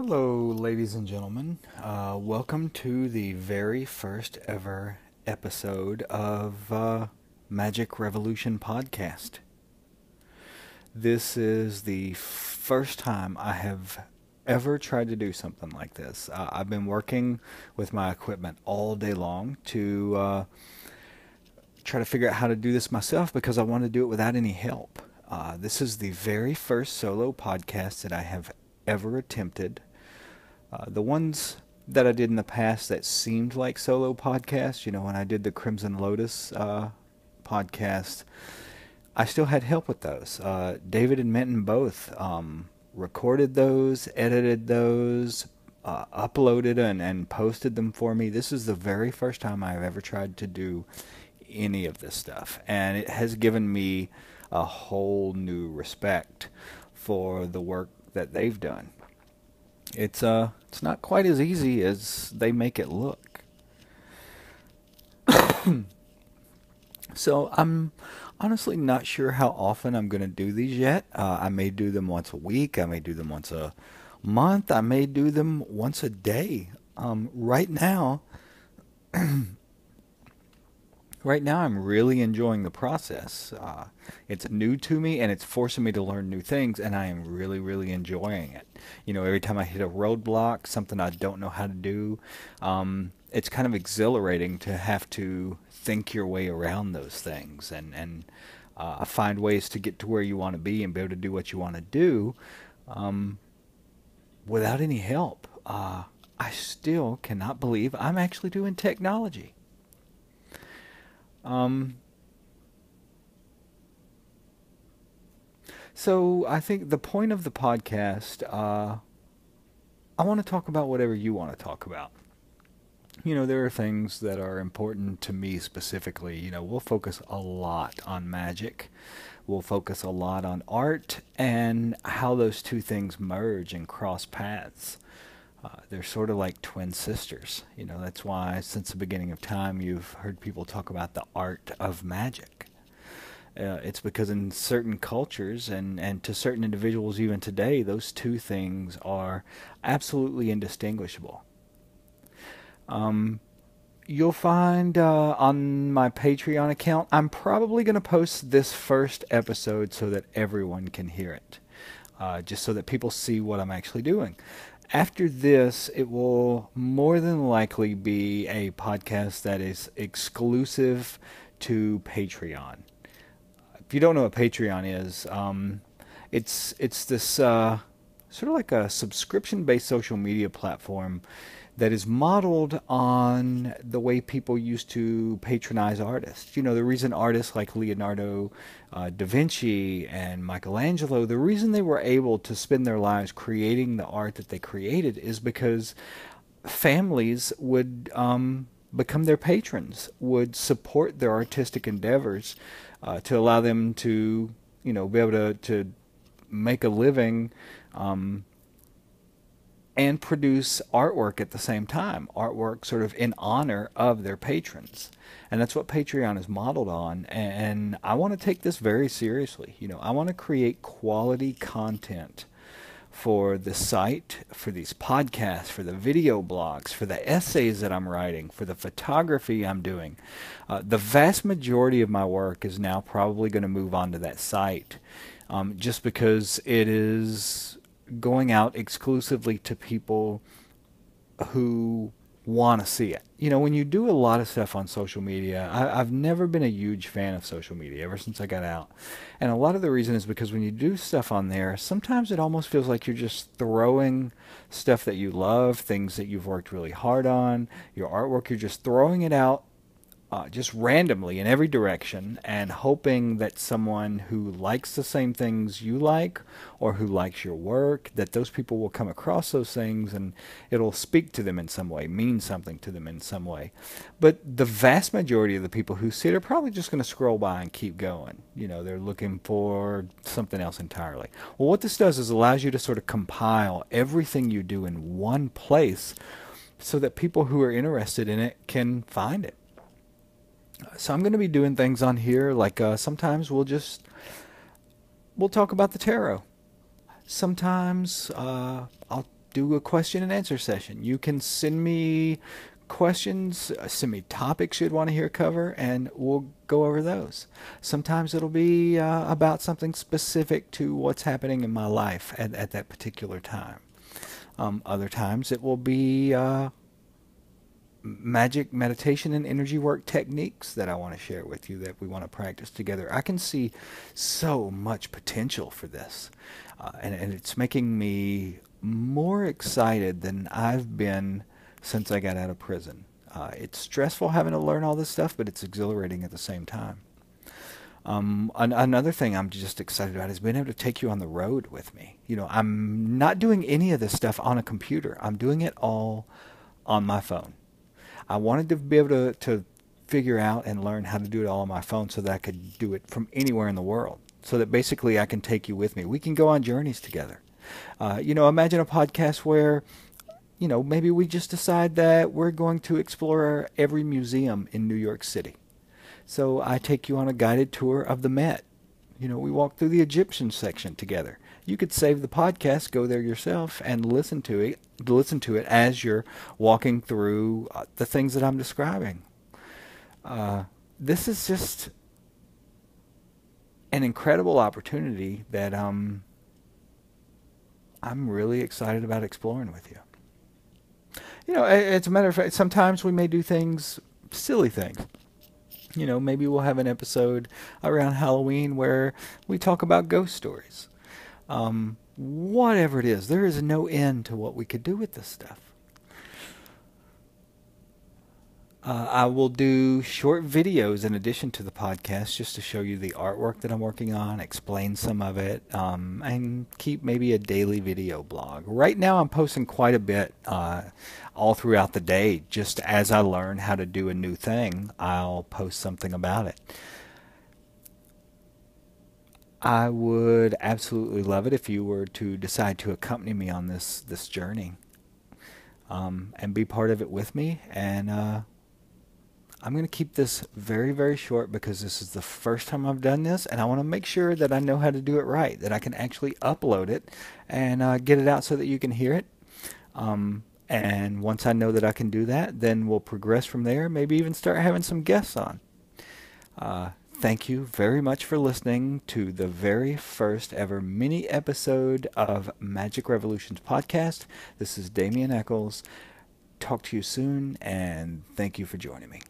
Hello, ladies and gentlemen. Welcome to the very first ever episode of Magic Revolution podcast. This is the first time I have ever tried to do something like this. I've been working with my equipment all day long to try to figure out how to do this myself because I want to do it without any help. This is the very first solo podcast that I have ever attempted. The ones that I did in the past that seemed like solo podcasts, when I did the Crimson Lotus podcast, I still had help with those. David and Minton both recorded those, edited those, uploaded and posted them for me. This is the very first time I've ever tried to do any of this stuff, and it has given me a whole new respect for the work that they've done. It's not quite as easy as they make it look. So I'm honestly not sure how often I'm going to do these yet. I may do them once a week. I may do them once a month. I may do them once a day. Right now, I'm really enjoying the process. It's new to me, and it's forcing me to learn new things, and I am really, really enjoying it. Every time I hit a roadblock, something I don't know how to do, it's kind of exhilarating to have to think your way around those things and find ways to get to where you want to be and be able to do what you want to do without any help. I still cannot believe I'm actually doing technology. So I think the point of the podcast, I want to talk about whatever you want to talk about. There are things that are important to me specifically. We'll focus a lot on Magick. We'll focus a lot on art and how those two things merge and cross paths. They're sort of like twin sisters. That's why since the beginning of time you've heard people talk about the art of magic. It's because in certain cultures and to certain individuals even today, those two things are absolutely indistinguishable. You'll find on my Patreon account, I'm probably going to post this first episode so that everyone can hear it. Just so that people see what I'm actually doing. After this, it will more than likely be a podcast that is exclusive to Patreon. If you don't know what Patreon is, it's this sort of like a subscription-based social media platform that is modeled on the way people used to patronize artists. The reason artists like Leonardo da Vinci and Michelangelo, the reason they were able to spend their lives creating the art that they created is because families would become their patrons, would support their artistic endeavors to allow them to, be able to make a living and produce artwork at the same time. Artwork sort of in honor of their patrons. And that's what Patreon is modeled on. And I want to take this very seriously. I want to create quality content for the site, for these podcasts, for the video blogs, for the essays that I'm writing, for the photography I'm doing. The vast majority of my work is now probably going to move onto that site just because it is going out exclusively to people who want to see it. When you do a lot of stuff on social media, I've never been a huge fan of social media ever since I got out. And a lot of the reason is because when you do stuff on there, sometimes it almost feels like you're just throwing stuff that you love, things that you've worked really hard on, your artwork, you're just throwing it out just randomly in every direction and hoping that someone who likes the same things you like or who likes your work, that those people will come across those things and it'll speak to them in some way, mean something to them in some way. But the vast majority of the people who see it are probably just going to scroll by and keep going. They're looking for something else entirely. Well, what this does is allows you to sort of compile everything you do in one place so that people who are interested in it can find it. So I'm going to be doing things on here like sometimes we'll talk about the tarot. Sometimes I'll do a question and answer session. You can send me questions, send me topics you'd want to hear cover, and we'll go over those. Sometimes it'll be about something specific to what's happening in my life at that particular time. Other times it will be magic, meditation, and energy work techniques that I want to share with you that we want to practice together. I can see so much potential for this, and it's making me more excited than I've been since I got out of prison. It's stressful having to learn all this stuff, but it's exhilarating at the same time. Another thing I'm just excited about is being able to take you on the road with me. You know, I'm not doing any of this stuff on a computer. I'm doing it all on my phone. I wanted to be able to figure out and learn how to do it all on my phone so that I could do it from anywhere in the world. So that basically I can take you with me. We can go on journeys together. You know, imagine a podcast where, you know, maybe we just decide that we're going to explore every museum in New York City. So I take you on a guided tour of the Met. You know, we walk through the Egyptian section together. You could save the podcast, go there yourself, and listen to it as you're walking through the things that I'm describing. This is just an incredible opportunity that I'm really excited about exploring with you. You know, as a matter of fact, sometimes we may do things, silly things. You know, maybe we'll have an episode around Halloween where we talk about ghost stories. Whatever it is, there is no end to what we could do with this stuff. I will do short videos in addition to the podcast just to show you the artwork that I'm working on, explain some of it, and keep maybe a daily video blog. Right now I'm posting quite a bit all throughout the day. Just as I learn how to do a new thing, I'll post something about it. I would absolutely love it if you were to decide to accompany me on this journey and be part of it with me. And I'm going to keep this very, very short because this is the first time I've done this, and I want to make sure that I know how to do it right, that I can actually upload it and get it out so that you can hear it. And once I know that I can do that, then we'll progress from there, maybe even start having some guests on. Thank you very much for listening to the very first ever mini episode of Magic Revolutions podcast. This is Damian Eccles. Talk to you soon, and thank you for joining me.